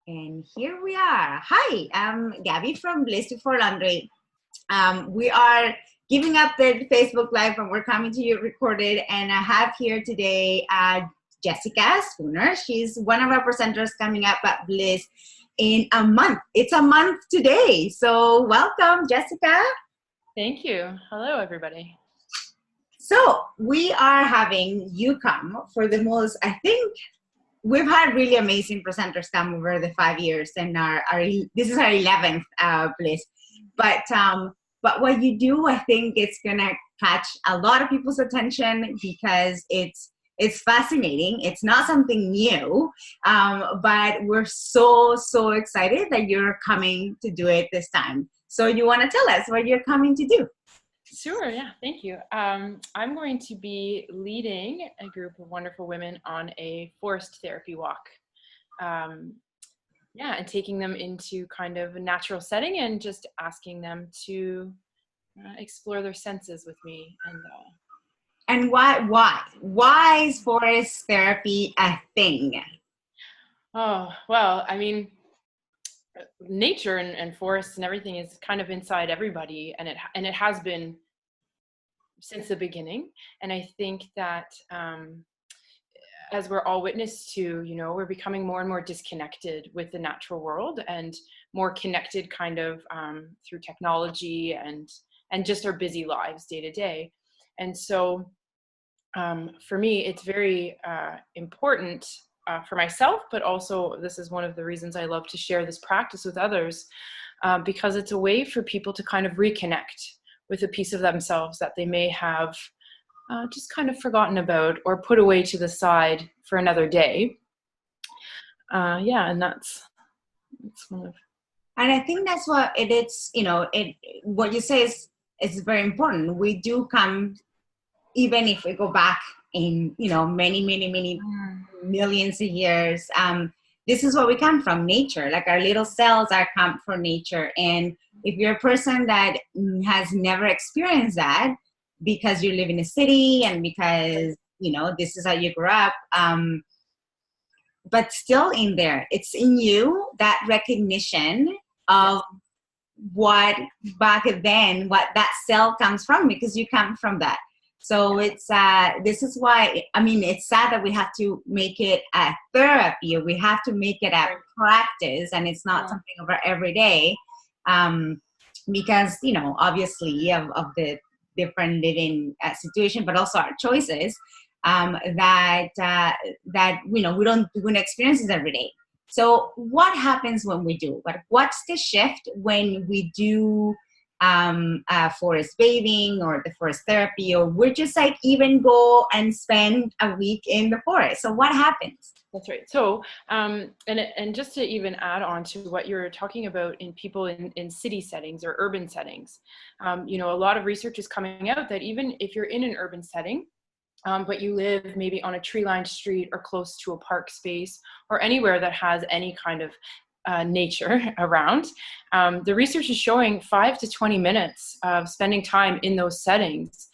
And here we are. Hi, I'm Gabby from Bliss Before Laundry. We are giving up the Facebook Live and we're coming to you recorded. And I have here today Jessica Spooner. She's one of our presenters coming up at Bliss in a month. It's a month today. So welcome, Jessica. Thank you. Hello, everybody. So we are having you come for the most, I think, we've had really amazing presenters come over the 5 years, and this is our 11th Bliss. But what you do, I think it's gonna catch a lot of people's attention because it's fascinating. It's not something new, but we're so excited that you're coming to do it this time. So you want to tell us what you're coming to do? Sure, yeah, thank you. I'm going to be leading a group of wonderful women on a forest therapy walk. And taking them into kind of a natural setting and just asking them to explore their senses with me. And why is forest therapy a thing? Oh, well, I mean, nature and forests and everything is kind of inside everybody, and it has been since the beginning. And I think that as we're all witness to, we're becoming more and more disconnected with the natural world and more connected kind of through technology and just our busy lives day to day. And so for me, it's very important for myself, but also this is one of the reasons I love to share this practice with others, because it's a way for people to kind of reconnect with a piece of themselves that they may have just kind of forgotten about or put away to the side for another day. And that's one of. And I think that's what it is. What you say is very important. We do come, even if we go back in many millions of years. This is where we come from, nature. Like our little cells are come from nature. And if you're a person that has never experienced that because you live in a city and because, this is how you grew up, but still in there, it's in you, that recognition of what back then, what that cell comes from, because you come from that. So it's this is why, it's sad that we have to make it a therapy, or we have to make it a practice, and it's not something of our everyday, because, obviously of the different living situation, but also our choices, that we don't experience this every day. So what happens when we do? What's the shift when we do forest bathing or the forest therapy, or we're just like even go and spend a week in the forest? So what happens? That's right. So and just to even add on to what you're talking about in people in city settings or urban settings, a lot of research is coming out that even if you're in an urban setting, but you live maybe on a tree-lined street or close to a park space or anywhere that has any kind of nature around, the research is showing 5 to 20 minutes of spending time in those settings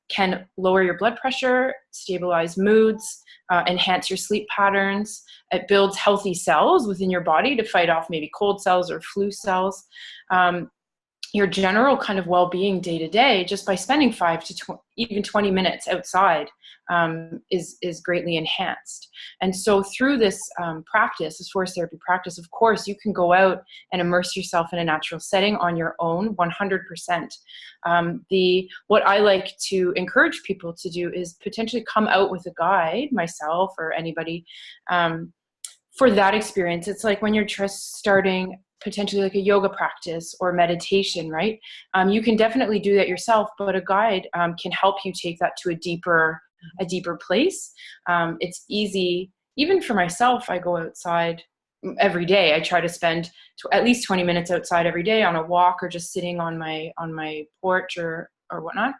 can lower your blood pressure, stabilize moods, enhance your sleep patterns. It builds healthy cells within your body to fight off maybe cold cells or flu cells. Your general kind of well-being day to day, just by spending 5 to even 20 minutes outside, is greatly enhanced. And so through this practice, this forest therapy practice, of course, you can go out and immerse yourself in a natural setting on your own 100%. What I like to encourage people to do is potentially come out with a guide, myself or anybody, for that experience. It's like when you're just starting potentially like a yoga practice or meditation, right? You can definitely do that yourself, but a guide can help you take that to a deeper place. It's easy, even for myself. I go outside every day. I try to spend at least 20 minutes outside every day on a walk or just sitting on my porch or whatnot.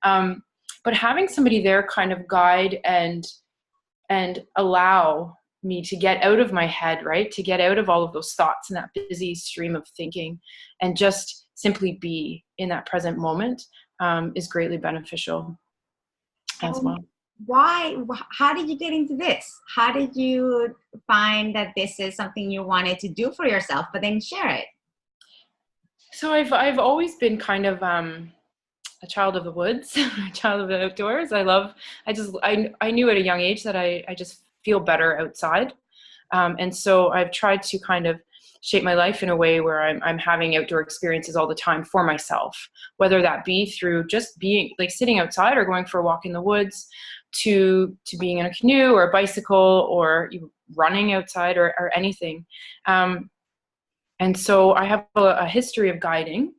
But having somebody there kind of guide and allow me to get out of my head, right? To get out of all of those thoughts and that busy stream of thinking and just simply be in that present moment is greatly beneficial as well. how did you get into this? How did you find that this is something you wanted to do for yourself, but then share it? So I've always been kind of a child of the woods, a child of the outdoors. I knew at a young age that I just feel better outside. And so I've tried to kind of shape my life in a way where I'm having outdoor experiences all the time for myself, whether that be through just being like sitting outside or going for a walk in the woods, to being in a canoe or a bicycle or running outside or anything. And so I have a history of guiding,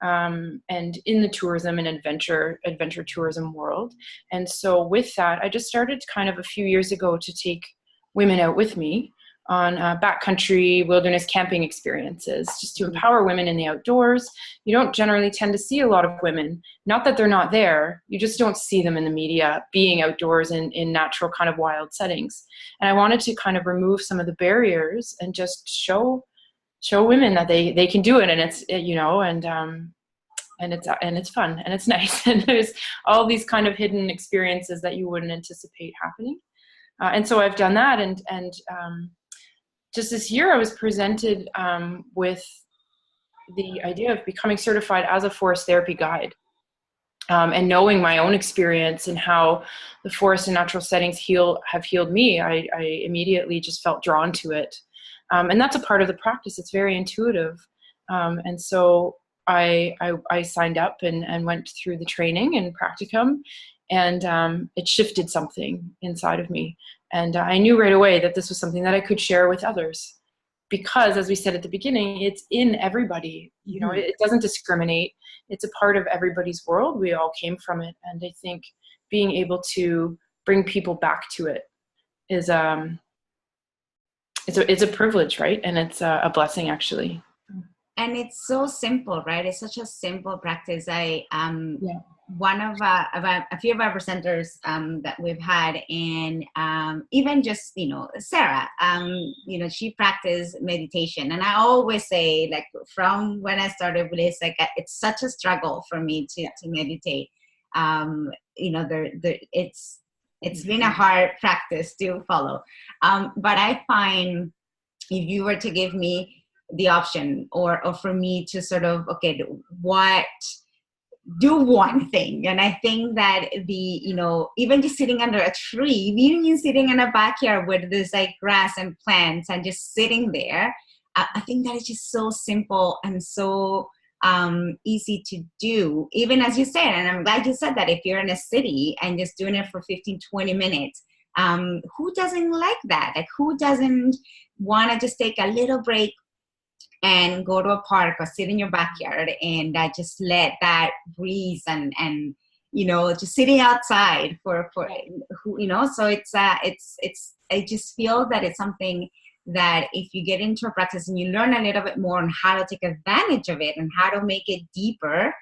and in the tourism and adventure tourism world. And so with that, I just started kind of a few years ago to take women out with me on backcountry wilderness camping experiences, just to empower women in the outdoors. You don't generally tend to see a lot of women, not that they're not there, you just don't see them in the media being outdoors in natural kind of wild settings. And I wanted to kind of remove some of the barriers and just show women that they can do it, and it's, and it's fun and it's nice, and there's all these kind of hidden experiences that you wouldn't anticipate happening. And so I've done that, and just this year I was presented with the idea of becoming certified as a forest therapy guide, and knowing my own experience and how the forest and natural settings have healed me. I immediately just felt drawn to it. And that's a part of the practice. It's very intuitive. And so I signed up and went through the training and practicum, and it shifted something inside of me. And I knew right away that this was something that I could share with others, because, as we said at the beginning, it's in everybody. You know, it doesn't discriminate. It's a part of everybody's world. We all came from it. And I think being able to bring people back to it is it's a privilege, right? And it's a blessing, actually. And it's so simple, right? It's such a simple practice. One of a few of our presenters that we've had, and even just, Sarah, she practiced meditation. And I always say, like, from when I started with this, like, it's such a struggle for me to meditate. It's been a hard practice to follow. But I find, if you were to give me the option, or for me to sort of, okay, do one thing. And I think that even just sitting under a tree, even sitting in a backyard where there's like grass and plants and just sitting there, I think that is just so simple and so easy to do, even as you said. And I'm glad you said that. If you're in a city and just doing it for 15-20 minutes, who doesn't like that? Like, who doesn't want to just take a little break and go to a park or sit in your backyard and just let that breeze and just sitting outside for so it's I just feel that it's something that if you get into a practice and you learn a little bit more on how to take advantage of it and how to make it deeper,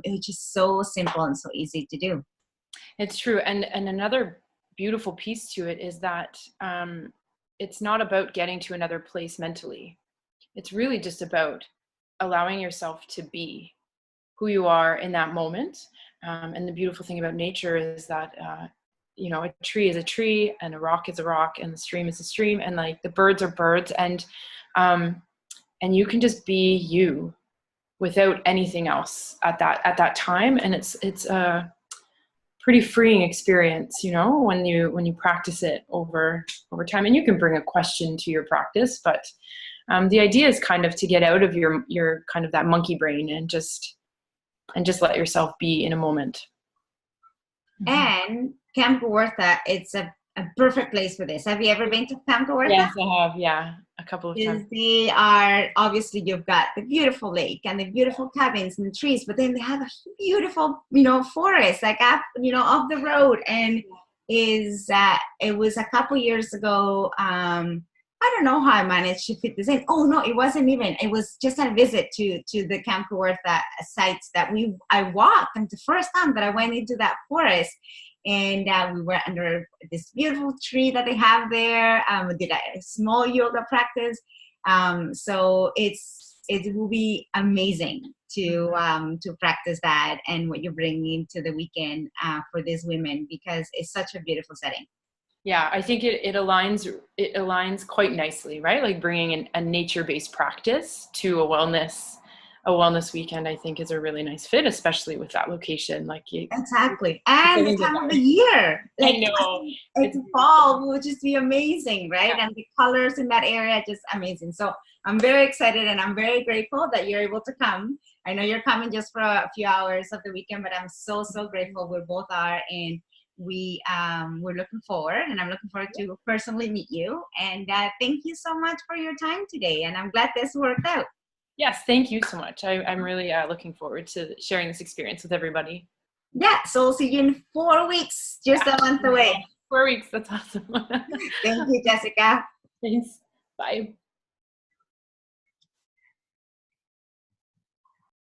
it's just so simple and so easy to do. It's true. And another beautiful piece to it is that it's not about getting to another place mentally. It's really just about allowing yourself to be who you are in that moment. And the beautiful thing about nature is that, a tree is a tree, and a rock is a rock, and the stream is a stream, and like the birds are birds, and you can just be you without anything else at that time. And it's a pretty freeing experience, when you practice it over time. And you can bring a question to your practice, but the idea is kind of to get out of your kind of that monkey brain and just let yourself be in a moment. And Camp Kawartha, it's a perfect place for this. Have you ever been to Camp Kawartha? Yes, I have. Yeah, a couple of times. They are, obviously, you've got the beautiful lake and the beautiful cabins and trees, but then they have a beautiful, forest, like up, off the road. And it was a couple years ago. I don't know how I managed to fit this in. Oh no, it wasn't even. It was just a visit to the Camp Kawartha sites that I walked, and the first time that I went into that forest, and we were under this beautiful tree that they have there. We did a small yoga practice. So it's it will be amazing to practice that and what you're bringing to the weekend for these women, because it's such a beautiful setting. Yeah, I think it aligns quite nicely, right? Like bringing a nature-based practice to a wellness weekend, I think is a really nice fit, especially with that location. Like exactly, and the time of the year, like I know it's fall, will just be amazing, right? Yeah. And the colors in that area just amazing. So I'm very excited and I'm very grateful that you're able to come. I know you're coming just for a few hours of the weekend, but I'm so grateful. We both are, and we're looking forward, and I'm looking forward to personally meet you. And thank you so much for your time today, and I'm glad this worked out. Yes, thank you so much. I'm really looking forward to sharing this experience with everybody. Yeah, so we'll see you in 4 weeks, just a month away. 4 weeks, that's awesome. Thank you, Jessica. Thanks. Bye.